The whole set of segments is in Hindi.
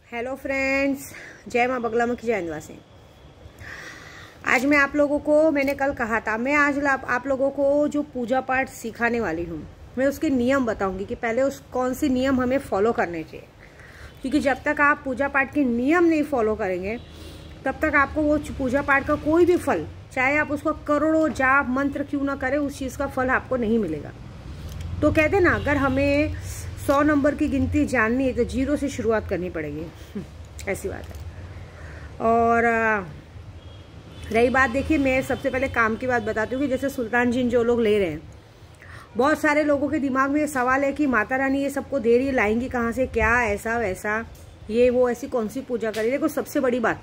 हेलो फ्रेंड्स, जय माँ बगलामुखी जय निवासी। आज मैं आप लोगों को, मैंने कल कहा था, मैं आज आप लोगों को जो पूजा पाठ सिखाने वाली हूँ, मैं उसके नियम बताऊंगी कि पहले कौन से नियम हमें फॉलो करने चाहिए। क्योंकि जब तक आप पूजा पाठ के नियम नहीं फॉलो करेंगे तब तक आपको वो पूजा पाठ का कोई भी फल, चाहे आप उसको करोड़ों जाप मंत्र क्यों ना करें, उस चीज़ का फल आपको नहीं मिलेगा। तो कहते ना, अगर हमें 100 नंबर की गिनती जाननी है तो 0 से शुरुआत करनी पड़ेगी। ऐसी बात है। और रही बात, देखिए मैं सबसे पहले काम की बात बताती हूँ कि जैसे सुल्तान जिन जो लोग ले रहे हैं, बहुत सारे लोगों के दिमाग में ये सवाल है कि माता रानी ये सबको दे रही है, लाएंगी कहाँ से, क्या ऐसा वैसा, ये वो, ऐसी कौन सी पूजा करी। देखो सबसे बड़ी बात,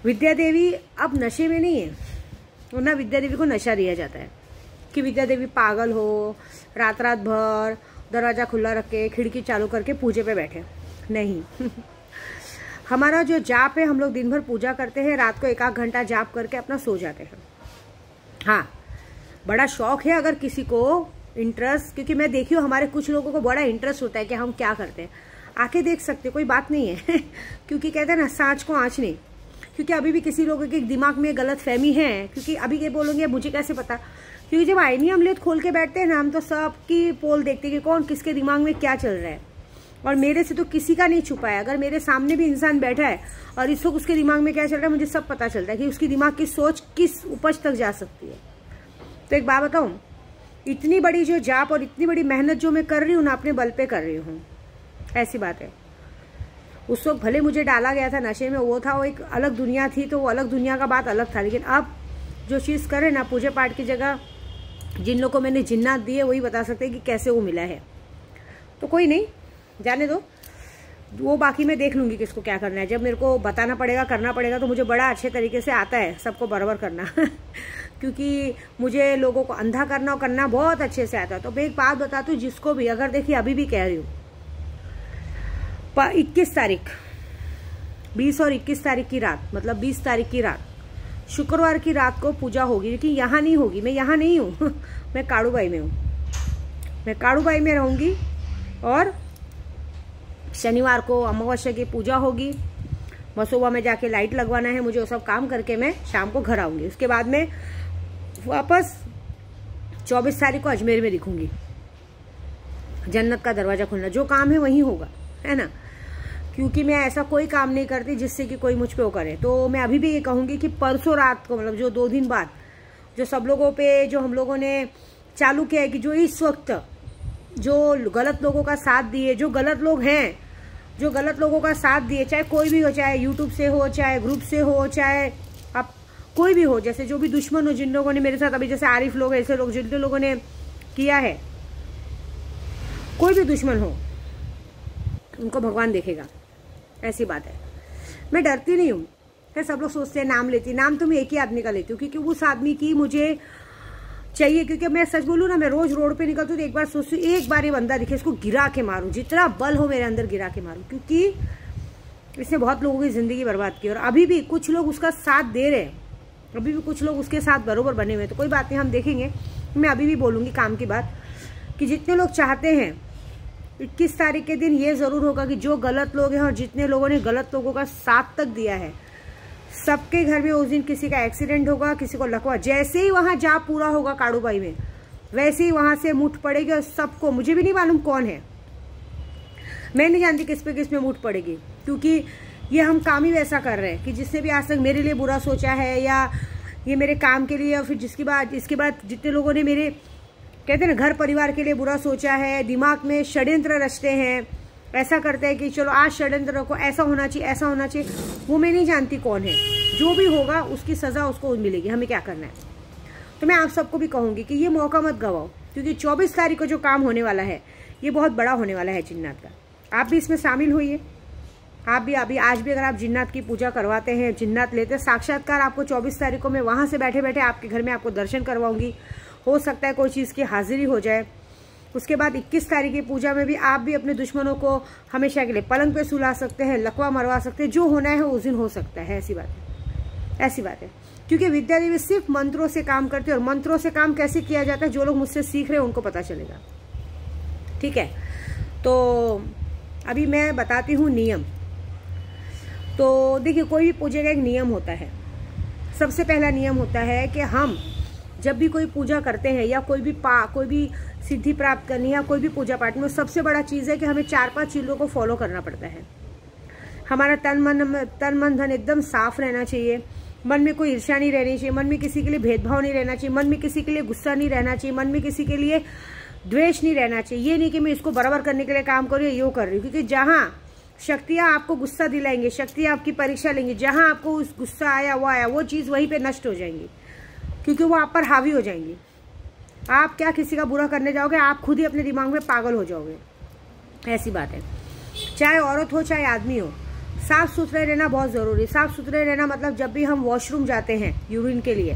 विद्या देवी अब नशे में नहीं है, वरना विद्या देवी को नशा दिया जाता है कि विद्या देवी पागल हो, रात रात भर दरवाजा खुला रख के खिड़की चालू करके पूजे पे बैठे। नहीं। हमारा जो जाप है, हम लोग दिन भर पूजा करते हैं, रात को 1-1 घंटा जाप करके अपना सो जाते हैं। हाँ, बड़ा शौक है अगर किसी को इंटरेस्ट, क्योंकि मैं देखी हूँ हमारे कुछ लोगों को बड़ा इंटरेस्ट होता है कि हम क्या करते हैं, आके देख सकते, कोई बात नहीं है। क्योंकि कहते हैं ना, सांच को आँच नहीं। क्योंकि अभी भी किसी लोगों के दिमाग में गलत फहमी है, क्योंकि अभी ये बोलोगे मुझे कैसे पता, क्योंकि जब आईनी अमलेट खोल के बैठते हैं ना, हम तो सबकी पोल देखते हैं कि कौन किसके दिमाग में क्या चल रहा है। और मेरे से तो किसी का नहीं छुपा है। अगर मेरे सामने भी इंसान बैठा है और इस वक्त उसके दिमाग में क्या चल रहा है, मुझे सब पता चलता है कि उसकी दिमाग की सोच किस उपज तक जा सकती है। तो एक बात बताऊं, इतनी बड़ी जो जाप और इतनी बड़ी मेहनत जो मैं कर रही हूँ ना, अपने बल पे कर रही हूँ। ऐसी बात है। उस वक्त भले मुझे डाला गया था नशे में, वो था, वो एक अलग दुनिया थी, तो वो अलग दुनिया का बात अलग था। लेकिन अब जो चीज़ करे ना, पूजा पाठ की जगह जिन लोगों को मैंने जिन्नात दी है वही बता सकते हैं कि कैसे वो मिला है। तो कोई नहीं, जाने दो, वो बाकी मैं देख लूँगी किसको क्या करना है। जब मेरे को बताना पड़ेगा, करना पड़ेगा, तो मुझे बड़ा अच्छे तरीके से आता है सबको बराबर करना। क्योंकि मुझे लोगों को अंधा करना और करना बहुत अच्छे से आता है। तो मैं एक बात बताती हूँ, जिसको भी, अगर देखिए अभी भी कह रही हूँ, 21 तारीख, 20 और 21 तारीख की रात, मतलब 20 तारीख की रात, शुक्रवार की रात को पूजा होगी। लेकिन यहाँ नहीं होगी, मैं यहाँ नहीं हूँ। मैं काड़ूबाई में हूँ, मैं काड़ूबाई में रहूँगी। और शनिवार को अमावस्या की पूजा होगी, मसोबा में जाके लाइट लगवाना है मुझे, वो सब काम करके मैं शाम को घर आऊँगी। उसके बाद में वापस 24 तारीख को अजमेर में दिखूँगी। जन्नत का दरवाजा खुलना, जो काम है वहीं होगा, है ना। क्योंकि मैं ऐसा कोई काम नहीं करती जिससे कि कोई मुझ पे वो करे। तो मैं अभी भी ये कहूँगी कि परसों रात को, मतलब जो 2 दिन बाद, जो सब लोगों पे जो हम लोगों ने चालू किया है कि जो इस वक्त जो गलत लोगों का साथ दिए, जो गलत लोग हैं, जो गलत लोगों का साथ दिए, चाहे कोई भी हो, चाहे यूट्यूब से हो, चाहे ग्रुप से हो, चाहे आप कोई भी हो, जैसे जो भी दुश्मन हो, जिन लोगों ने मेरे साथ, अभी जैसे आरिफ लोग, ऐसे लोग, जिन लोगों ने किया है, कोई भी दुश्मन हो, उनको भगवान देखेगा। ऐसी बात है। मैं डरती नहीं हूँ। फिर सब लोग सोचते हैं नाम लेती, नाम तो मैं एक ही आदमी का लेती हूँ, क्योंकि उस आदमी की मुझे चाहिए। क्योंकि मैं सच बोलूँ ना, मैं रोज रोड पे निकलती हूँ तो एक बार सोचती हूँ, एक बार ये बंदा दिखे, इसको गिरा के मारूं, जितना बल हो मेरे अंदर गिरा के मारूं, क्योंकि इसने बहुत लोगों की जिंदगी बर्बाद की। और अभी भी कुछ लोग उसका साथ दे रहे हैं, अभी भी कुछ लोग उसके साथ बरोबर बने हुए हैं। तो कोई बात नहीं, हम देखेंगे। मैं अभी भी बोलूँगी काम की बात, कि जितने लोग चाहते हैं 21 तारीख के दिन ये जरूर होगा कि जो गलत लोग हैं और जितने लोगों ने गलत लोगों का साथ तक दिया है, सबके घर में उस दिन किसी का एक्सीडेंट होगा, किसी को लकवा। जैसे ही वहां जाप पूरा होगा काड़ूबाई में, वैसे ही वहां से मुठ पड़ेगी। और सबको, मुझे भी नहीं मालूम कौन है, मैं नहीं जानती किस पे मुठ पड़ेगी, क्योंकि ये हम काम ही वैसा कर रहे हैं कि जिसने भी आज तक मेरे लिए बुरा सोचा है, या ये मेरे काम के लिए, और फिर इसके बाद जितने लोगों ने मेरे, कहते हैं ना, घर परिवार के लिए बुरा सोचा है, दिमाग में षड्यंत्र रचते हैं, ऐसा करते हैं कि चलो आज षड्यंत्र रखो, ऐसा होना चाहिए, ऐसा होना चाहिए, वो मैं नहीं जानती कौन है। जो भी होगा उसकी सज़ा उसको मिलेगी, हमें क्या करना है। तो मैं आप सबको भी कहूँगी कि ये मौका मत गवाओ, क्योंकि 24 तारीख को जो काम होने वाला है, ये बहुत बड़ा होने वाला है जिन्नात का। आप भी इसमें शामिल होइए। आप भी अभी आज भी अगर आप जिन्नात की पूजा करवाते हैं, जिन्नात लेते हैं, साक्षात्कार आपको 24 तारीख को मैं वहाँ से बैठे बैठे आपके घर में आपको दर्शन करवाऊँगी। हो सकता है कोई चीज़ की हाजिरी हो जाए। उसके बाद 21 तारीख की पूजा में भी आप भी अपने दुश्मनों को हमेशा के लिए पलंग पे सुला सकते हैं, लकवा मरवा सकते हैं, जो होना है उस दिन हो सकता है। ऐसी बात है, ऐसी बात है। क्योंकि विद्या देवी सिर्फ मंत्रों से काम करती है, और मंत्रों से काम कैसे किया जाता है, जो लोग मुझसे सीख रहे हैं उनको पता चलेगा। ठीक है, तो अभी मैं बताती हूँ नियम। तो देखिए, कोई भी पूजा का एक नियम होता है। सबसे पहला नियम होता है कि हम जब भी कोई पूजा करते हैं या कोई भी सिद्धि प्राप्त करनी है या कोई भी पूजा पाठ में, सबसे बड़ा चीज़ है कि हमें 4-5 चीज़ों को फॉलो करना पड़ता है। हमारा तन मन धन एकदम साफ रहना चाहिए। मन में कोई ईर्ष्या नहीं रहनी चाहिए। मन में किसी के लिए भेदभाव नहीं रहना चाहिए। मन में किसी के लिए गुस्सा नहीं रहना चाहिए। मन में किसी के लिए द्वेष नहीं रहना चाहिए। ये नहीं कि मैं इसको बराबर करने के लिए काम करूँ, यो कर रही हूँ। क्योंकि जहाँ शक्तियाँ आपको गुस्सा दिलाएंगे, शक्तियाँ आपकी परीक्षा लेंगी, जहाँ आपको उस गुस्सा आया वो चीज़ वहीं पे नष्ट हो जाएंगी, क्योंकि वो आप पर हावी हो जाएंगी। आप क्या किसी का बुरा करने जाओगे, आप खुद ही अपने दिमाग में पागल हो जाओगे। ऐसी बात है। चाहे औरत हो चाहे आदमी हो, साफ सुथरे रहना बहुत ज़रूरी है। साफ सुथरे रहना मतलब जब भी हम वॉशरूम जाते हैं यूरिन के लिए,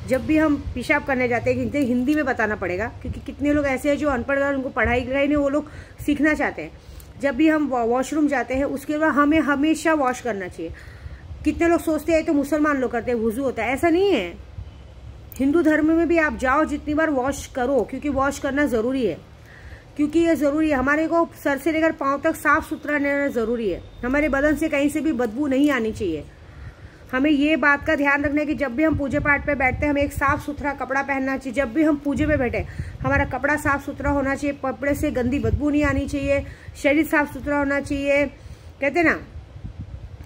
जब भी हम पेशाब करने जाते हैं, हिंदी में बताना पड़ेगा क्योंकि कितने लोग ऐसे हैं जो अनपढ़ हैं, उनको पढ़ाई लिखाई नहीं, वो लोग सीखना चाहते हैं। जब भी हम वॉशरूम जाते हैं उसके बाद हमें हमेशा वॉश करना चाहिए। कितने लोग सोचते हैं तो मुसलमान लोग करते हैं, वुजू होता है, ऐसा नहीं है। हिंदू धर्म में भी आप जाओ जितनी बार वॉश करो, क्योंकि वॉश करना ज़रूरी है, क्योंकि ये ज़रूरी है। हमारे को सर से लेकर पाँव तक साफ सुथरा रहना ज़रूरी है। हमारे बदन से कहीं से भी बदबू नहीं आनी चाहिए। हमें ये बात का ध्यान रखना है कि जब भी हम पूजा पाठ पे बैठते हैं हमें एक साफ़ सुथरा कपड़ा पहनना चाहिए। जब भी हम पूजे पे बैठे हमारा कपड़ा साफ़ सुथरा होना चाहिए, कपड़े से गंदी बदबू नहीं आनी चाहिए, शरीर साफ़ सुथरा होना चाहिए। कहते ना,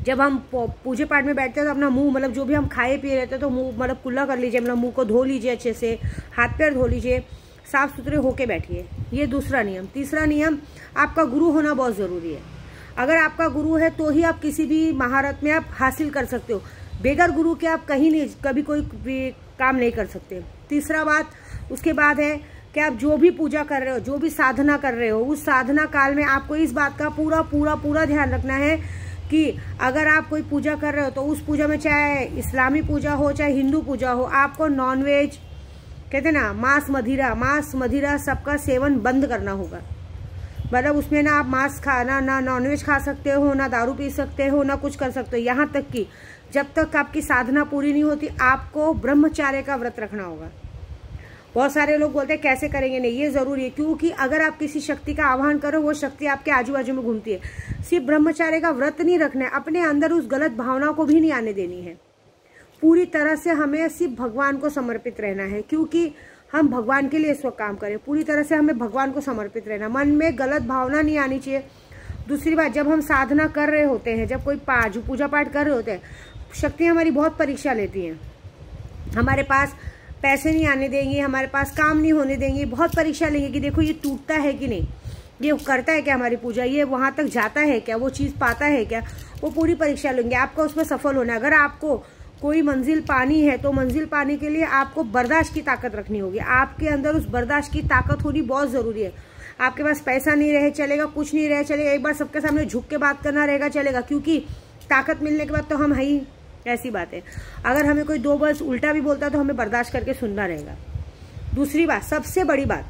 जब हम पूजा पाठ में बैठते हैं तो अपना मुंह, मतलब जो भी हम खाए पिए रहते हैं तो मुंह मतलब कुल्ला कर लीजिए, मतलब मुंह को धो लीजिए अच्छे से, हाथ पैर धो लीजिए, साफ़ सुथरे होके बैठिए। ये दूसरा नियम। तीसरा नियम, आपका गुरु होना बहुत ज़रूरी है। अगर आपका गुरु है तो ही आप किसी भी महारत में आप हासिल कर सकते हो। बेगर गुरु के आप कहीं नहीं, कभी कोई भी काम नहीं कर सकते। तीसरा बात उसके बाद है कि आप जो भी पूजा कर रहे हो, जो भी साधना कर रहे हो, उस साधना काल में आपको इस बात का पूरा पूरा पूरा ध्यान रखना है कि अगर आप कोई पूजा कर रहे हो तो उस पूजा में चाहे इस्लामी पूजा हो चाहे हिंदू पूजा हो, आपको नॉनवेज, कहते ना मांस मदिरा सबका सेवन बंद करना होगा। मतलब उसमें ना आप मांस खाना, ना नॉनवेज खा सकते हो, ना दारू पी सकते हो, ना कुछ कर सकते हो। यहाँ तक कि जब तक आपकी साधना पूरी नहीं होती आपको ब्रह्मचार्य का व्रत रखना होगा। बहुत सारे लोग बोलते हैं कैसे करेंगे, नहीं, ये जरूरी है, क्योंकि अगर आप किसी शक्ति का आह्वान करो वो शक्ति आपके आजू बाजू में घूमती है। सिर्फ ब्रह्मचार्य का व्रत नहीं रखना है, अपने अंदर उस गलत भावना को भी नहीं आने देनी है। पूरी तरह से हमें सिर्फ भगवान को समर्पित रहना है, क्योंकि हम भगवान के लिए इस वक्त काम करें। पूरी तरह से हमें भगवान को समर्पित रहना, मन में गलत भावना नहीं आनी चाहिए। दूसरी बात, जब हम साधना कर रहे होते हैं, जब कोई पूजा पाठ कर रहे होते हैं, शक्तियाँ हमारी बहुत परीक्षा लेती हैं। हमारे पास पैसे नहीं आने देंगी, हमारे पास काम नहीं होने देंगी, बहुत परीक्षा लेंगे कि देखो ये टूटता है कि नहीं, ये करता है क्या हमारी पूजा, ये वहाँ तक जाता है क्या, वो चीज़ पाता है क्या, वो पूरी परीक्षा लेंगे। आपको उसमें सफल होना है। अगर आपको कोई मंजिल पानी है तो मंजिल पाने के लिए आपको बर्दाश्त की ताकत रखनी होगी। आपके अंदर उस बर्दाश्त की ताकत होनी बहुत ज़रूरी है। आपके पास पैसा नहीं रहे चलेगा, कुछ नहीं रहे चलेगा, एक बार सबके सामने झुक के बात करना रहेगा चलेगा, क्योंकि ताकत मिलने के बाद तो हम है ही। ऐसी बात है। अगर हमें कोई दो वर्ड उल्टा भी बोलता है तो हमें बर्दाश्त करके सुनना रहेगा। दूसरी बात, सबसे बड़ी बात,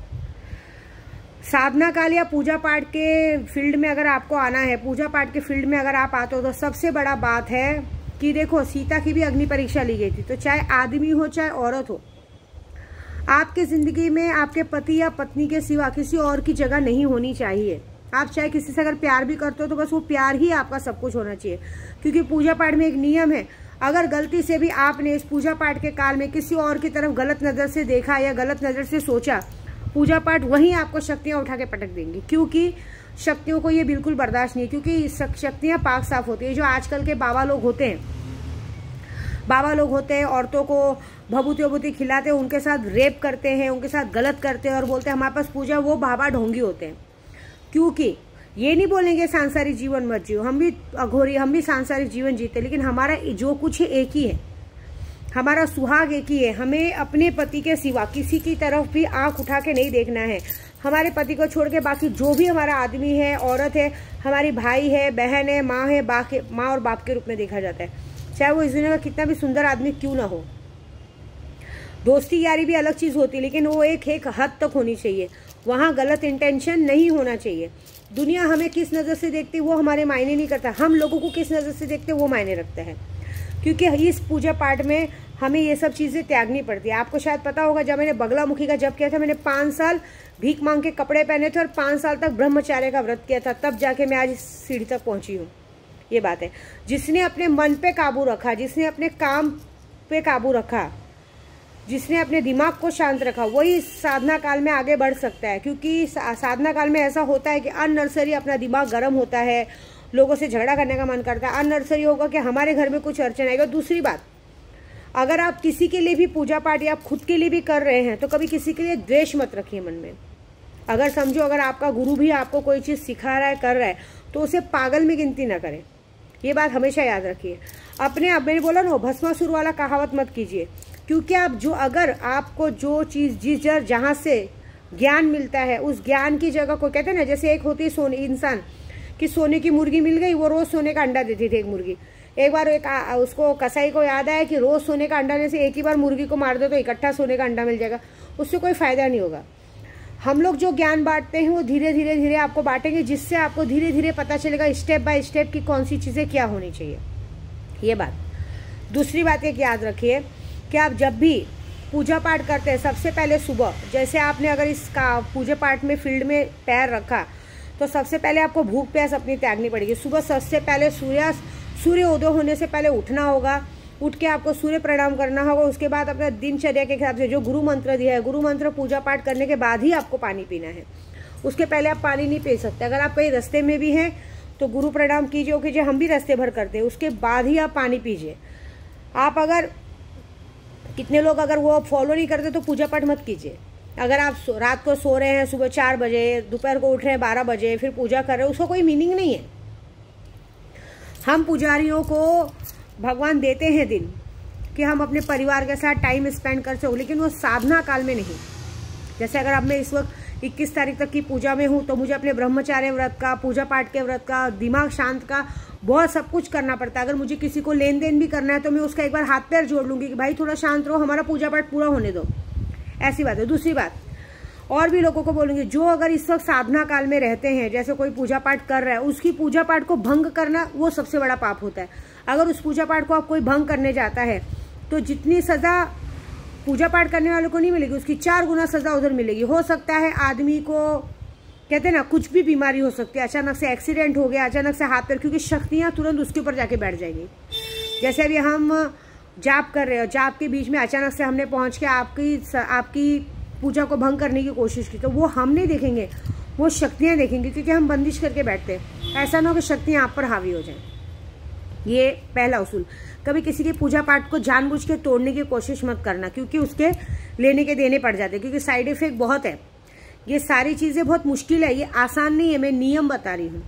साधना काल या पूजा पाठ के फील्ड में अगर आपको आना है, पूजा पाठ के फील्ड में अगर आप आते हो तो सबसे बड़ा बात है कि देखो, सीता की भी अग्नि परीक्षा ली गई थी। तो चाहे आदमी हो चाहे औरत हो, आपके जिंदगी में आपके पति या पत्नी के सिवा किसी और की जगह नहीं होनी चाहिए। आप चाहे किसी से अगर प्यार भी करते हो तो बस वो प्यार ही आपका सब कुछ होना चाहिए, क्योंकि पूजा पाठ में एक नियम है, अगर गलती से भी आपने इस पूजा पाठ के काल में किसी और की तरफ गलत नज़र से देखा या गलत नज़र से सोचा, पूजा पाठ वहीं आपको शक्तियाँ उठा के पटक देंगी, क्योंकि शक्तियों को ये बिल्कुल बर्दाश्त नहीं है। क्योंकि शक्तियाँ पाक साफ होती है। जो आजकल के बाबा लोग होते हैं, औरतों को भभूति वभूति खिलाते हैं, उनके साथ रेप करते हैं, उनके साथ गलत करते हैं और बोलते हैं हमारे पास पूजा, वो बाबा ढोंगी होते हैं। क्योंकि ये नहीं बोलेंगे सांसारिक जीवन मत जियो, हम भी अघोरी, हम भी सांसारिक जीवन जीते, लेकिन हमारा जो कुछ है एक ही है, हमारा सुहाग एक ही है। हमें अपने पति के सिवा किसी की तरफ भी आंख उठा के नहीं देखना है। हमारे पति को छोड़ के बाकी जो भी हमारा आदमी है, औरत है, हमारी भाई है, बहन है, माँ है, माँ और बाप के रूप में देखा जाता है, चाहे वो इस दुनिया का कितना भी सुंदर आदमी क्यों ना हो। दोस्ती यारी भी अलग चीज़ होती है, लेकिन वो एक हद तक होनी चाहिए। वहाँ गलत इंटेंशन नहीं होना चाहिए। दुनिया हमें किस नज़र से देखती है वो हमारे मायने नहीं करता, हम लोगों को किस नज़र से देखते हैं वो मायने रखता है। क्योंकि इस पूजा पाठ में हमें ये सब चीज़ें त्यागनी पड़ती है। आपको शायद पता होगा, जब मैंने बगलामुखी का जप किया था, मैंने 5 साल भीख मांग के कपड़े पहने थे और 5 साल तक ब्रह्मचार्य का व्रत किया था, तब जाके मैं आज इस सीढ़ी तक पहुंची हूँ। ये बात है, जिसने अपने मन पे काबू रखा, जिसने अपने काम पे काबू रखा, जिसने अपने दिमाग को शांत रखा, वही साधना काल में आगे बढ़ सकता है। क्योंकि साधना काल में ऐसा होता है कि अननर्सरी अपना दिमाग गर्म होता है, लोगों से झगड़ा करने का मन करता है। अननर्सरी होगा कि हमारे घर में कुछ अड़चन आएगा। दूसरी बात, अगर आप किसी के लिए भी पूजा पाठ या आप खुद के लिए भी कर रहे हैं तो कभी किसी के लिए द्वेष मत रखिए मन में। अगर समझो, अगर आपका गुरु भी आपको कोई चीज़ सिखा रहा है, कर रहा है, तो उसे पागल में गिनती ना करें। ये बात हमेशा याद रखिए। अपने आप, मैंने बोला ना, भस्मासुर वाला कहावत मत कीजिए। क्योंकि आप जो, अगर आपको जो चीज़ जिस जहाँ से ज्ञान मिलता है, उस ज्ञान की जगह को, कहते हैं ना, जैसे एक होती है सोने इंसान कि सोने की मुर्गी मिल गई, वो रोज़ सोने का अंडा देती थी एक मुर्गी। एक बार उसको कसाई को याद आया कि रोज़ सोने का अंडा देने से एक ही बार मुर्गी को मार दो तो इकट्ठा सोने का अंडा मिल जाएगा, उससे कोई फ़ायदा नहीं होगा। हम लोग जो ज्ञान बांटते हैं वो धीरे धीरे धीरे आपको बांटेंगे, जिससे आपको धीरे धीरे पता चलेगा स्टेप बाय स्टेप कि कौन सी चीज़ें क्या होनी चाहिए। ये बात। दूसरी बात एक याद रखिए कि आप जब भी पूजा पाठ करते हैं, सबसे पहले सुबह, जैसे आपने अगर इसका पूजा पाठ में फील्ड में पैर रखा, तो सबसे पहले आपको भूख प्यास अपनी त्यागनी पड़ेगी। सुबह सबसे पहले सूर्य उदय होने से पहले उठना होगा। उठ के आपको सूर्य प्रणाम करना होगा। उसके बाद अपना दिनचर्या के हिसाब से जो गुरु मंत्र दिया है, गुरु मंत्र पूजा पाठ करने के बाद ही आपको पानी पीना है। उसके पहले आप पानी नहीं पी सकते। अगर आप कहीं रास्ते में भी हैं तो गुरु प्रणाम कीजिए, हम भी रास्ते भर करते हैं, उसके बाद ही आप पानी पीजिए। आप अगर, कितने लोग अगर वो फॉलो नहीं करते तो पूजा पाठ मत कीजिए। अगर आप रात को सो रहे हैं, सुबह 4 बजे, दोपहर को उठ रहे हैं 12 बजे, फिर पूजा कर रहे हैं, उसका कोई मीनिंग नहीं है। हम पुजारियों को भगवान देते हैं दिन कि हम अपने परिवार के साथ टाइम स्पेंड कर सकें, लेकिन वो साधना काल में नहीं। जैसे अगर अब मैं इस वक्त 21 तारीख तक की पूजा में हूँ तो मुझे अपने ब्रह्मचार्य व्रत का, पूजा पाठ के व्रत का, दिमाग शांत का, बहुत सब कुछ करना पड़ता है। अगर मुझे किसी को लेन देन भी करना है तो मैं उसका एक बार हाथ पैर जोड़ लूँगी कि भाई थोड़ा शांत रहो, हमारा पूजा पाठ पूरा होने दो। ऐसी बात है। दूसरी बात, और भी लोगों को बोलूँगी, जो अगर इस वक्त साधना काल में रहते हैं, जैसे कोई पूजा पाठ कर रहा है, उसकी पूजा पाठ को भंग करना वो सबसे बड़ा पाप होता है। अगर उस पूजा पाठ को आप कोई भंग करने जाता है तो जितनी सज़ा पूजा पाठ करने वालों को नहीं मिलेगी, उसकी 4 गुना सज़ा उधर मिलेगी। हो सकता है आदमी को, कहते हैं ना, कुछ भी बीमारी हो सकती है, अचानक से एक्सीडेंट हो गया, अचानक से हाथ पैर, क्योंकि शक्तियाँ तुरंत उसके ऊपर जाके बैठ जाएंगी। जैसे अभी हम जाप कर रहे हो, जाप के बीच में अचानक से हमने पहुँच के आपकी पूजा को भंग करने की कोशिश की, तो वो हम नहीं देखेंगे, वो शक्तियाँ देखेंगे, क्योंकि हम बंदिश करके बैठते हैं। ऐसा ना हो कि शक्तियाँ आप पर हावी हो जाएं। ये पहला उसूल। कभी किसी की पूजा पाठ को जानबूझ के तोड़ने की कोशिश मत करना, क्योंकि उसके लेने के देने पड़ जाते हैं, क्योंकि साइड इफेक्ट बहुत है। ये सारी चीज़ें बहुत मुश्किल है, ये आसान नहीं है। मैं नियम बता रही हूँ।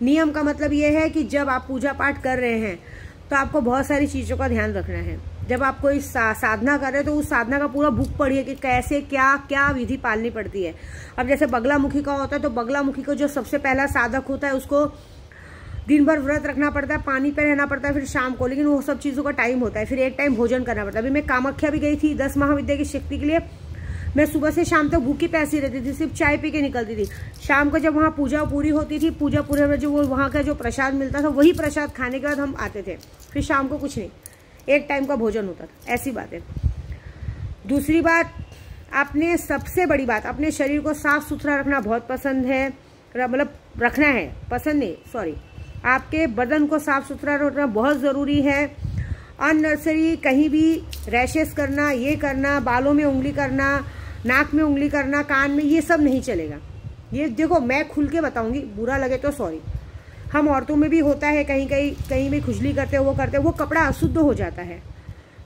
नियम का मतलब ये है कि जब आप पूजा पाठ कर रहे हैं तो आपको बहुत सारी चीज़ों का ध्यान रखना है। जब आप कोई साधना कर रहे हैं तो उस साधना का पूरा बुक पढ़िए कि कैसे क्या क्या विधि पालनी पड़ती है। अब जैसे बगलामुखी का होता है तो बगलामुखी को जो सबसे पहला साधक होता है उसको दिन भर व्रत रखना पड़ता है, पानी पे रहना पड़ता है, फिर शाम को, लेकिन वो सब चीज़ों का टाइम होता है। फिर एक टाइम भोजन करना पड़ता है। अभी मैं कामाख्या भी गई थी 10 महाविद्या की शक्ति के लिए। मैं सुबह से शाम तक भूखी प्यासी रहती थी, सिर्फ चाय पी के निकलती थी। शाम को जब वहाँ पूजा पूरी होती थी, पूजा पूरे में जो वो वहाँ का जो प्रसाद मिलता था, वही प्रसाद खाने के बाद हम आते थे। फिर शाम को कुछ नहीं, एक टाइम का भोजन होता था। ऐसी बात है। दूसरी बात, आपने सबसे बड़ी बात, अपने शरीर को साफ सुथरा रखना बहुत पसंद है, मतलब रखना है, पसंद नहीं, सॉरी, आपके बदन को साफ सुथरा रखना बहुत ज़रूरी है। अननेसेसरी कहीं भी रैशेस करना, ये करना, बालों में उंगली करना, नाक में उंगली करना, कान में, ये सब नहीं चलेगा। ये देखो, मैं खुल के बताऊंगी, बुरा लगे तो सॉरी। हम औरतों में भी होता है, कहीं भी खुजली करते हो, वो करते हो, वो कपड़ा अशुद्ध हो जाता है।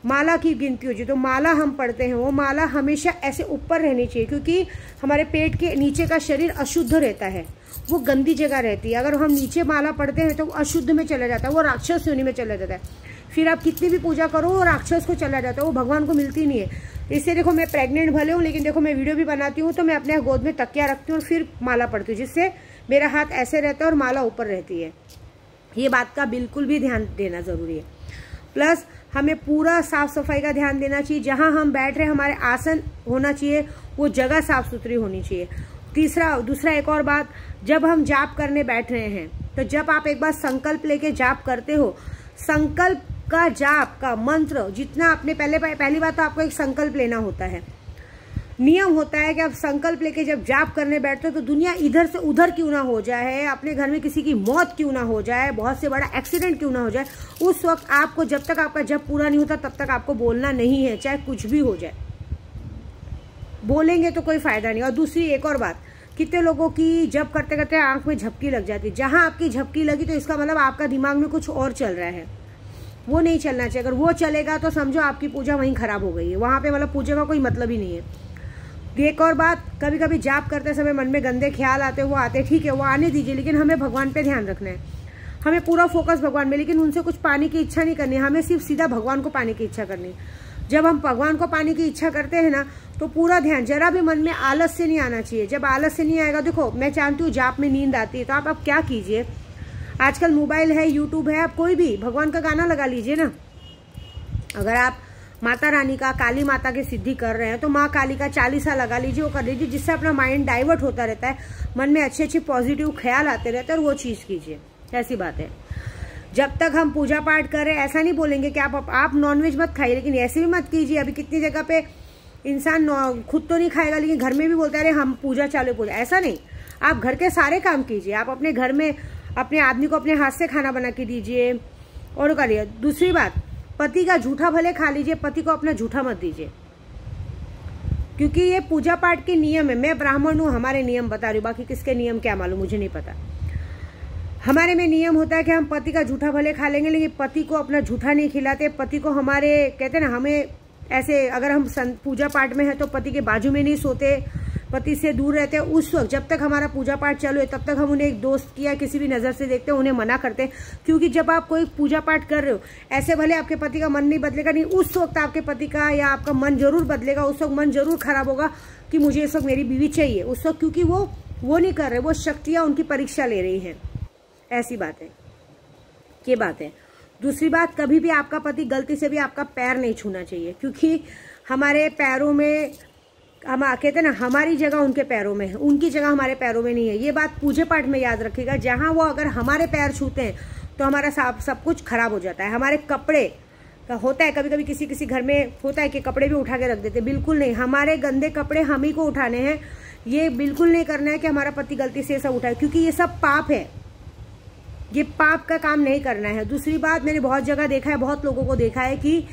माला की गिनती हो जाए तो माला हम पढ़ते हैं, वो माला हमेशा ऐसे ऊपर रहनी चाहिए, क्योंकि हमारे पेट के नीचे का शरीर अशुद्ध रहता है, वो गंदी जगह रहती है। अगर हम नीचे माला पढ़ते हैं तो वो अशुद्ध में चला जाता है, वो राक्षस योनि में चला जाता है। फिर आप कितनी भी पूजा करो वो राक्षस को चला जाता है, वो भगवान को मिलती नहीं है। इससे देखो, मैं प्रेग्नेंट भले हूँ, लेकिन देखो मैं वीडियो भी बनाती हूँ तो मैं अपने गोद में तकिया रखती हूँ और फिर माला पढ़ती हूँ, जिससे मेरा हाथ ऐसे रहता है और माला ऊपर रहती है। ये बात का बिल्कुल भी ध्यान देना ज़रूरी है। प्लस हमें पूरा साफ सफाई का ध्यान देना चाहिए। जहाँ हम बैठ रहे हैं, हमारे आसन होना चाहिए, वो जगह साफ सुथरी होनी चाहिए। दूसरा एक और बात, जब हम जाप करने बैठ रहे हैं तो जब आप एक बार संकल्प लेके जाप करते हो, संकल्प का जाप का मंत्र जितना आपने पहली बात तो आपको एक संकल्प लेना होता है। नियम होता है कि आप संकल्प लेके जब जाप करने बैठते हो तो दुनिया इधर से उधर क्यों ना हो जाए, अपने घर में किसी की मौत क्यों ना हो जाए, बहुत से बड़ा एक्सीडेंट क्यों ना हो जाए, उस वक्त आपको जब तक आपका जप पूरा नहीं होता तब तक आपको बोलना नहीं है, चाहे कुछ भी हो जाए। बोलेंगे तो कोई फायदा नहीं। और दूसरी एक और बात, कितने लोगों की जप करते करते आंख में झपकी लग जाती है। जहां आपकी झपकी लगी तो इसका मतलब आपका दिमाग में कुछ और चल रहा है, वो नहीं चलना चाहिए। अगर वो चलेगा तो समझो आपकी पूजा वहीं खराब हो गई है, वहां पे मतलब पूजा का कोई मतलब ही नहीं है। एक और बात, कभी कभी जाप करते समय मन में गंदे ख्याल आते, वो आते, ठीक है वो आने दीजिए, लेकिन हमें भगवान पे ध्यान रखना है, हमें पूरा फोकस भगवान में, लेकिन उनसे कुछ पाने की इच्छा नहीं करनी, हमें सिर्फ सीधा भगवान को पाने की इच्छा करनी। जब हम भगवान को पाने की इच्छा करते हैं ना तो पूरा ध्यान, जरा भी मन में आलस से नहीं आना चाहिए। जब आलस से नहीं आएगा, देखो मैं जानती हूँ जाप में नींद आती है, तो आप क्या कीजिए, आजकल मोबाइल है, यूट्यूब है, आप कोई भी भगवान का गाना लगा लीजिए ना। अगर आप माता रानी का, काली माता की सिद्धि कर रहे हैं तो माँ काली का 40 लगा लीजिए, वो कर लीजिए, जिससे अपना माइंड डाइवर्ट होता रहता है, मन में अच्छे अच्छे पॉजिटिव ख्याल आते रहते हैं, और वो चीज़ कीजिए। ऐसी बात है। जब तक हम पूजा पाठ कर रहे हैं, ऐसा नहीं बोलेंगे कि आप नॉनवेज मत खाइए, लेकिन ऐसे भी मत कीजिए। अभी कितनी जगह पे इंसान खुद तो नहीं खाएगा लेकिन घर में भी बोलता है अरे हम पूजा चालू पूजा, ऐसा नहीं। आप घर के सारे काम कीजिए, आप अपने घर में अपने आदमी को अपने हाथ से खाना बना के दीजिए और करिए। दूसरी बात, पति का झूठा भले खा लीजिए, पति को अपना झूठा मत दीजिए, क्योंकि ये पूजा पाठ के नियम है। मैं ब्राह्मण हूँ, हमारे नियम बता रही हूँ, बाकी किसके नियम क्या मालूम, मुझे नहीं पता। हमारे में नियम होता है कि हम पति का झूठा भले खा लेंगे लेकिन पति को अपना झूठा नहीं खिलाते। पति को हमारे कहते हैं ना, हमें ऐसे अगर हम पूजा पाठ में है तो पति के बाजू में नहीं सोते, पति से दूर रहते हैं। उस वक्त जब तक हमारा पूजा पाठ चालू है तब तक हम उन्हें एक दोस्त की या किसी भी नज़र से देखते हैं, उन्हें मना करते हैं। क्योंकि जब आप कोई पूजा पाठ कर रहे हो, ऐसे भले आपके पति का मन नहीं बदलेगा, नहीं उस वक्त आपके पति का या आपका मन जरूर बदलेगा। उस वक्त मन जरूर खराब होगा कि मुझे इस वक्त मेरी बीवी चाहिए उस वक्त, क्योंकि वो नहीं कर रहे, वो शक्तियाँ उनकी परीक्षा ले रही हैं। ऐसी बात है, ये बात है। दूसरी बात, कभी भी आपका पति गलती से भी आपका पैर नहीं छूना चाहिए, क्योंकि हमारे पैरों में हम कहते हैं ना, हमारी जगह उनके पैरों में है, उनकी जगह हमारे पैरों में नहीं है। ये बात पूजा पाठ में याद रखिएगा। जहां वो अगर हमारे पैर छूते हैं तो हमारा सब कुछ खराब हो जाता है। हमारे कपड़े का होता है, कभी कभी किसी घर में होता है कि कपड़े भी उठा के रख देते, बिल्कुल नहीं। हमारे गंदे कपड़े हम ही को उठाने हैं, ये बिल्कुल नहीं करना है कि हमारा पति गलती से सब उठाए, क्योंकि ये सब पाप है, ये पाप का काम नहीं करना है। दूसरी बात, मैंने बहुत जगह देखा है, बहुत लोगों को देखा है कि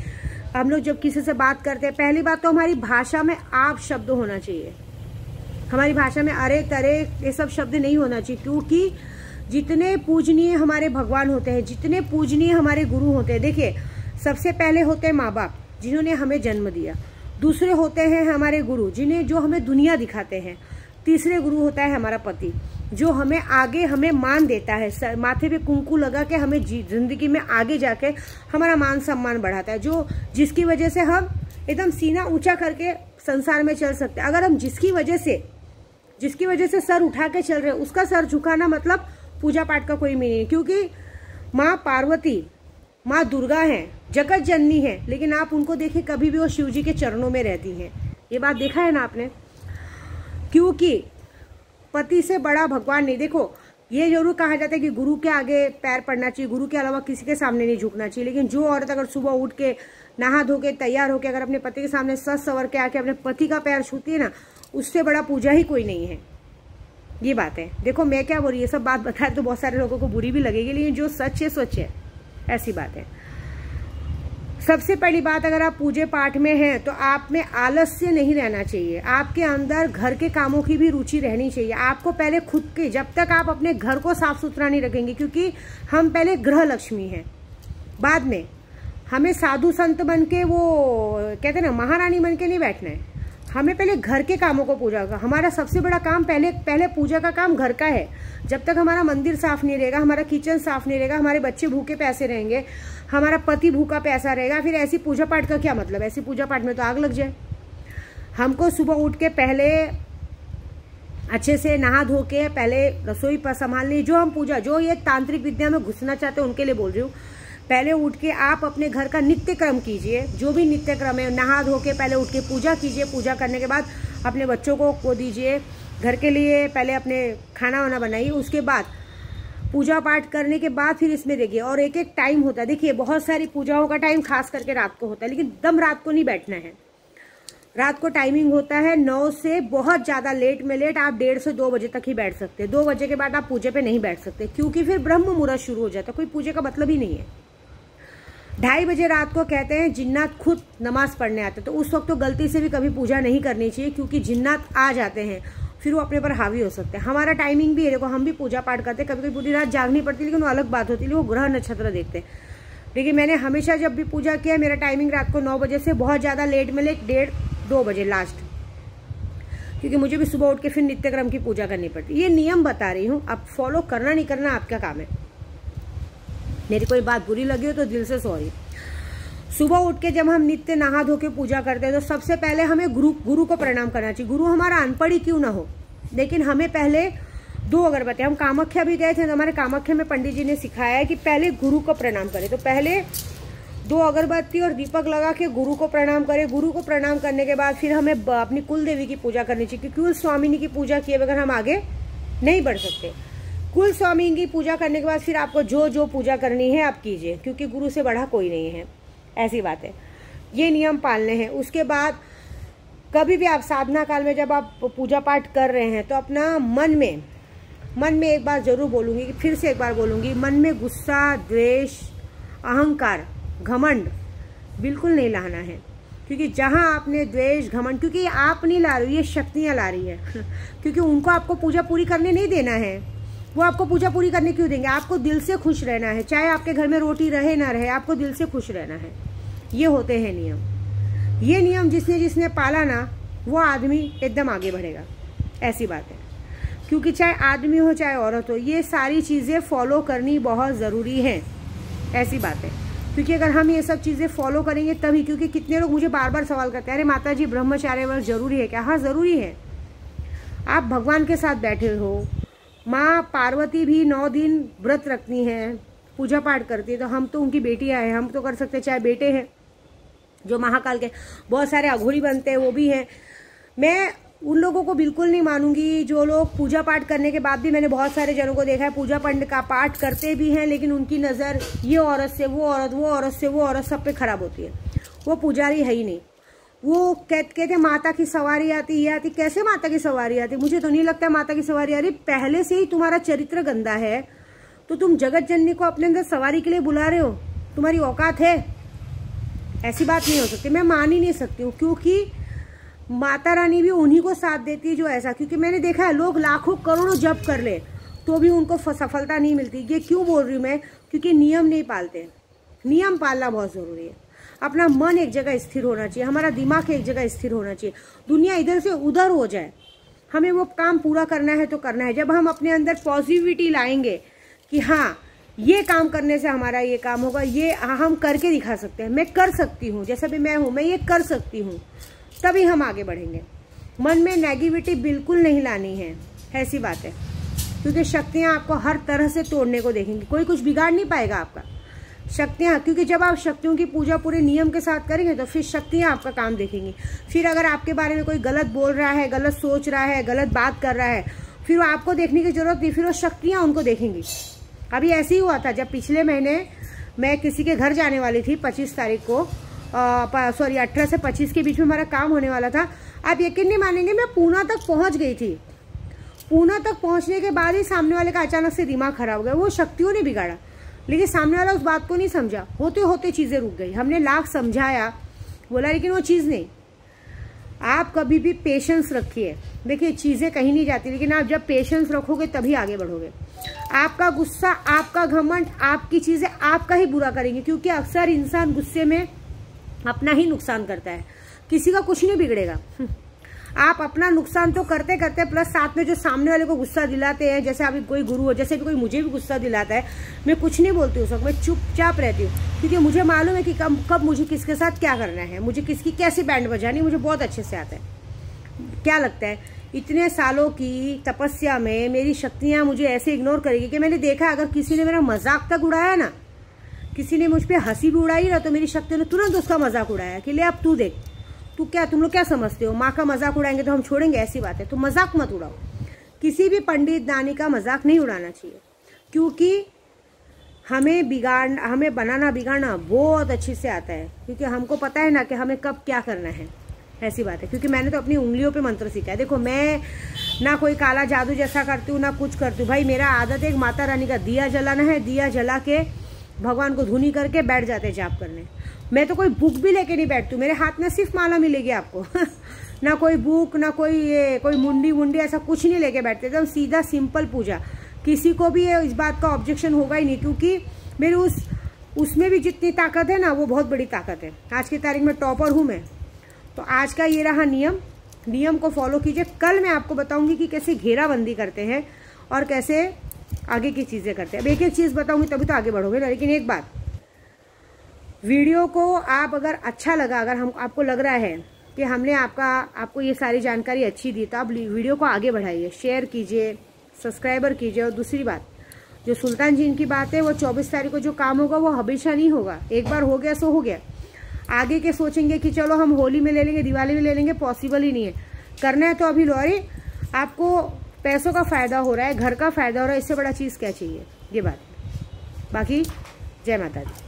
हम लोग जब किसी से बात करते हैं, पहली बात तो हमारी भाषा में आप शब्द होना चाहिए, हमारी भाषा में अरे तरे ये सब शब्द नहीं होना चाहिए। क्योंकि जितने पूजनीय हमारे भगवान होते हैं, जितने पूजनीय हमारे गुरु होते हैं, देखिए सबसे पहले होते हैं माँ बाप जिन्होंने हमें जन्म दिया, दूसरे होते हैं हमारे गुरु जिन्हें जो हमें दुनिया दिखाते हैं, तीसरे गुरु होता है हमारा पति जो हमें आगे हमें मान देता है, माथे पे कुंकू लगा के हमें जिंदगी में आगे जाके हमारा मान सम्मान बढ़ाता है, जो जिसकी वजह से हम एकदम सीना ऊंचा करके संसार में चल सकते हैं। अगर हम जिसकी वजह से सर उठा के चल रहे हैं, उसका सर झुकाना मतलब पूजा पाठ का कोई मीनिंग नहीं। क्योंकि माँ पार्वती, माँ दुर्गा हैं, जगत जननी है, लेकिन आप उनको देखिए कभी भी वो शिव जी के चरणों में रहती हैं। ये बात देखा है ना आपने, क्योंकि पति से बड़ा भगवान नहीं। देखो ये जरूर कहा जाता है कि गुरु के आगे पैर पड़ना चाहिए, गुरु के अलावा किसी के सामने नहीं झुकना चाहिए, लेकिन जो औरत अगर सुबह उठ के नहा धो के तैयार होकर अगर अपने पति के सामने सज सवर के आके अपने पति का पैर छूती है ना, उससे बड़ा पूजा ही कोई नहीं है। ये बात है। देखो मैं क्या बोल रही, ये सब बात बताए तो बहुत सारे लोगों को बुरी भी लगेगी, लेकिन जो सच है सच है, ऐसी बात है। सबसे पहली बात, अगर आप पूजे पाठ में हैं तो आप में आलस्य नहीं रहना चाहिए, आपके अंदर घर के कामों की भी रुचि रहनी चाहिए। आपको पहले खुद के, जब तक आप अपने घर को साफ सुथरा नहीं रखेंगे, क्योंकि हम पहले गृह लक्ष्मी हैं, बाद में हमें साधु संत बन के, वो कहते हैं ना महारानी बन के नहीं बैठना है, हमें पहले घर के कामों को पूजा का, हमारा सबसे बड़ा काम पहले पूजा का काम घर का है। जब तक हमारा मंदिर साफ नहीं रहेगा, हमारा किचन साफ नहीं रहेगा, हमारे बच्चे भूखे पैसे रहेंगे, हमारा पति भूखा पैसा रहेगा, फिर ऐसी पूजा पाठ का क्या मतलब। ऐसी पूजा पाठ में तो आग लग जाए। हमको सुबह उठ के पहले अच्छे से नहा धो के पहले रसोई पर संभालनी, जो हम पूजा, जो ये तांत्रिक विद्या में घुसना चाहते हैं उनके लिए बोल रही हूँ। पहले उठ के आप अपने घर का नित्य क्रम कीजिए, जो भी नित्य क्रम है, नहा धो के पहले उठ के पूजा कीजिए। पूजा करने के बाद अपने बच्चों को दीजिए, घर के लिए पहले अपने खाना वाना बनाइए, उसके बाद पूजा पाठ करने के बाद फिर इसमें देखिए, और एक एक टाइम होता है। देखिए बहुत सारी पूजाओं का टाइम खास करके रात को होता है, लेकिन दम रात को नहीं बैठना है। रात को टाइमिंग होता है 9 से, बहुत ज़्यादा लेट में लेट आप 1:30 से 2 बजे तक ही बैठ सकते हैं। 2 बजे के बाद आप पूजे पे नहीं बैठ सकते, क्योंकि फिर ब्रह्म मुहूर्त शुरू हो जाता है, कोई पूजे का मतलब ही नहीं है। 2:30 बजे रात को कहते हैं जिन्नात खुद नमाज पढ़ने आते हैं, तो उस वक्त तो गलती से भी कभी पूजा नहीं करनी चाहिए, क्योंकि जिन्नात आ जाते हैं, फिर वो अपने पर हावी हो सकते हैं। हमारा टाइमिंग भी है, देखो हम भी पूजा पाठ करते हैं, कभी कभी पूरी रात जागनी पड़ती है, लेकिन वो अलग बात होती है, वो ग्रह नक्षत्र देखते हैं। लेकिन मैंने हमेशा जब भी पूजा किया, मेरा टाइमिंग रात को 9 बजे से, बहुत ज़्यादा लेट में लेट 1:30-2 बजे लास्ट, क्योंकि मुझे भी सुबह उठ के फिर नित्यक्रम की पूजा करनी पड़ती है। ये नियम बता रही हूँ, अब फॉलो करना नहीं करना आपका काम है। मेरी कोई बात बुरी लगी हो तो दिल से सॉरी। सुबह उठ के जब हम नित्य नहा धो के पूजा करते हैं, तो सबसे पहले हमें गुरु को प्रणाम करना चाहिए। गुरु हमारा अनपढ़ ही क्यों ना हो, लेकिन हमें पहले 2 अगरबत्ती, हम कामाख्या भी गए थे तो हमारे कामाख्या में पंडित जी ने सिखाया है कि पहले गुरु को प्रणाम करें। तो पहले 2 अगरबत्ती और दीपक लगा के गुरु को प्रणाम करें। गुरु को प्रणाम करने के बाद फिर हमें अपनी कुल देवी की पूजा करनी चाहिए, क्योंकि कुल स्वामिनी की पूजा किए बगैर हम आगे नहीं बढ़ सकते। कुल स्वामी की पूजा करने के बाद फिर आपको जो जो पूजा करनी है आप कीजिए, क्योंकि गुरु से बढ़ा कोई नहीं है, ऐसी बात है। ये नियम पालने हैं। उसके बाद कभी भी आप साधना काल में जब आप पूजा पाठ कर रहे हैं, तो अपना मन में एक बात जरूर बोलूँगी, कि फिर से एक बार बोलूँगी, मन में गुस्सा, द्वेष, अहंकार, घमंड बिल्कुल नहीं लाना है। क्योंकि जहाँ आपने द्वेष, घमंड, क्योंकि ये आप नहीं ला रही, ये शक्तियाँ ला रही है। क्योंकि उनको आपको पूजा पूरी करने नहीं देना है, वो आपको पूजा पूरी करने क्यों देंगे? आपको दिल से खुश रहना है, चाहे आपके घर में रोटी रहे ना रहे, आपको दिल से खुश रहना है। ये होते हैं नियम। ये नियम जिसने पाला ना, वो आदमी एकदम आगे बढ़ेगा, ऐसी बात है। क्योंकि चाहे आदमी हो चाहे औरत हो, ये सारी चीज़ें फॉलो करनी बहुत ज़रूरी है, ऐसी बात है। क्योंकि अगर हम ये सब चीज़ें फॉलो करेंगे तभी, क्योंकि कितने लोग मुझे बार बार सवाल करते हैं, अरे माता जी ब्रह्मचार्य व्रत जरूरी है क्या? हाँ ज़रूरी है। आप भगवान के साथ बैठे हो, माँ पार्वती भी 9 दिन व्रत रखती हैं, पूजा पाठ करती है, तो हम तो उनकी बेटियाँ हैं, हम तो कर सकते हैं। चाहे बेटे हैं जो महाकाल के बहुत सारे अघोरी बनते हैं, वो भी हैं। मैं उन लोगों को बिल्कुल नहीं मानूंगी जो लोग पूजा पाठ करने के बाद भी, मैंने बहुत सारे जनों को देखा है पूजा पाठ करते भी हैं, लेकिन उनकी नज़र ये औरत से वो औरत, वो औरत से वो औरत, सब पे खराब होती है। वो पुजारी है ही नहीं। वो कहते माता की सवारी आती, ये आती। कैसे माता की सवारी आती? मुझे तो नहीं लगता माता की सवारी आ रही। पहले से ही तुम्हारा चरित्र गंदा है, तो तुम जगत जननी को अपने अंदर सवारी के लिए बुला रहे हो? तुम्हारी औकात है? ऐसी बात नहीं हो सकती। मैं मान ही नहीं सकती हूँ, क्योंकि माता रानी भी उन्हीं को साथ देती है जो ऐसा। क्योंकि मैंने देखा है लोग लाखों करोड़ों जप कर ले तो भी उनको सफलता नहीं मिलती। ये क्यों बोल रही हूँ मैं? क्योंकि नियम नहीं पालते। नियम पालना बहुत ज़रूरी है। अपना मन एक जगह स्थिर होना चाहिए, हमारा दिमाग एक जगह स्थिर होना चाहिए। दुनिया इधर से उधर हो जाए, हमें वो काम पूरा करना है तो करना है। जब हम अपने अंदर पॉजिटिविटी लाएंगे कि हाँ ये काम करने से हमारा ये काम होगा, ये हम करके दिखा सकते हैं, मैं कर सकती हूँ, जैसा भी मैं हूँ मैं ये कर सकती हूँ, तभी हम आगे बढ़ेंगे। मन में नेगेटिविटी बिल्कुल नहीं लानी है, ऐसी बात है। क्योंकि शक्तियाँ आपको हर तरह से तोड़ने को देखेंगी, कोई कुछ बिगाड़ नहीं पाएगा आपका। शक्तियाँ, क्योंकि जब आप शक्तियों की पूजा पूरे नियम के साथ करेंगे तो फिर शक्तियाँ आपका काम देखेंगी। फिर अगर आपके बारे में कोई गलत बोल रहा है, गलत सोच रहा है, गलत बात कर रहा है, फिर आपको देखने की जरूरत नहीं, फिर वो शक्तियाँ उनको देखेंगी। अभी ऐसे ही हुआ था जब पिछले महीने मैं किसी के घर जाने वाली थी 25 तारीख को, 18 से 25 के बीच में हमारा काम होने वाला था। आप यकीन नहीं मानेंगे, मैं पूना तक पहुंच गई थी। पूना तक पहुंचने के बाद ही सामने वाले का अचानक से दिमाग खराब हो गया। वो शक्तियों ने बिगाड़ा, लेकिन सामने वाला उस बात को नहीं समझा। होते होते चीज़ें रुक गई। हमने लाख समझाया, बोला, लेकिन वो चीज़ नहीं। आप कभी भी पेशेंस रखिए। देखिए चीज़ें कहीं नहीं जाती, लेकिन आप जब पेशेंस रखोगे तभी आगे बढ़ोगे। आपका गुस्सा, आपका घमंड, आपकी चीज़ें आपका ही बुरा करेंगे, क्योंकि अक्सर इंसान गुस्से में अपना ही नुकसान करता है, किसी का कुछ नहीं बिगड़ेगा। आप अपना नुकसान तो करते करते प्लस साथ में जो सामने वाले को गुस्सा दिलाते हैं, जैसे अभी कोई गुरु हो, जैसे भी कोई मुझे भी गुस्सा दिलाता है, मैं कुछ नहीं बोलती उस वक्त, मैं चुपचाप रहती हूँ। क्योंकि मुझे मालूम है कि कब मुझे किसके साथ क्या करना है, मुझे किसकी कैसे बैंड बजानी, मुझे बहुत अच्छे से आता है। क्या लगता है इतने सालों की तपस्या में मेरी शक्तियाँ मुझे ऐसे इग्नोर करेगी कि मैंने देखा अगर किसी ने मेरा मजाक तक उड़ाया ना, किसी ने मुझ पर हंसी भी उड़ाई ना, तो मेरी शक्तियों ने तुरंत उसका मजाक उड़ाया कि ले अब तू देख, तू क्या, तुम लोग क्या समझते हो, माँ का मजाक उड़ाएंगे तो हम छोड़ेंगे? ऐसी बात है। तो मजाक मत उड़ाओ, किसी भी पंडित दानी का मजाक नहीं उड़ाना चाहिए, क्योंकि हमें बनाना बिगाड़ना बहुत अच्छे से आता है, क्योंकि हमको पता है ना कि हमें कब क्या करना है। ऐसी बात है, क्योंकि मैंने तो अपनी उंगलियों पे मंत्र सीखा है। देखो मैं ना कोई काला जादू जैसा करती हूँ ना कुछ करती हूँ भाई। मेरा आदत है एक माता रानी का दिया जलाना है, दिया जला के भगवान को धुनी करके बैठ जाते जाप करने। मैं तो कोई बुक भी लेके नहीं बैठती हूँ, मेरे हाथ में सिर्फ माला मिलेगी आपको ना कोई बुक ना कोई मुंडी ऐसा कुछ नहीं लेके बैठते, एकदम सीधा सिंपल पूजा। किसी को भी इस बात का ऑब्जेक्शन होगा ही नहीं, क्योंकि मेरी उसमें भी जितनी ताकत है ना वो बहुत बड़ी ताकत है। आज की तारीख में टॉपर हूँ मैं। तो आज का ये रहा नियम को फॉलो कीजिए। कल मैं आपको बताऊंगी कि कैसे घेराबंदी करते हैं और कैसे आगे की चीज़ें करते हैं। अब एक एक चीज़ बताऊंगी तभी तो आगे बढ़ोगे ना। लेकिन एक बात, वीडियो को आप अगर अच्छा लगा, अगर आपको लग रहा है कि हमने आपको ये सारी जानकारी अच्छी दी, तो आप वीडियो को आगे बढ़ाइए, शेयर कीजिए, सब्सक्राइबर कीजिए। और दूसरी बात, जो सुल्तान जी की बात है वो 24 तारीख को जो काम होगा वो हमेशा नहीं होगा। एक बार हो गया सो हो गया। आगे के सोचेंगे कि चलो हम होली में ले लेंगे, दिवाली में ले लेंगे, पॉसिबल ही नहीं है। करना है तो अभी लो। अरे आपको पैसों का फायदा हो रहा है, घर का फायदा हो रहा है, इससे बड़ा चीज़ क्या चाहिए। ये बात। बाकी जय माता दी।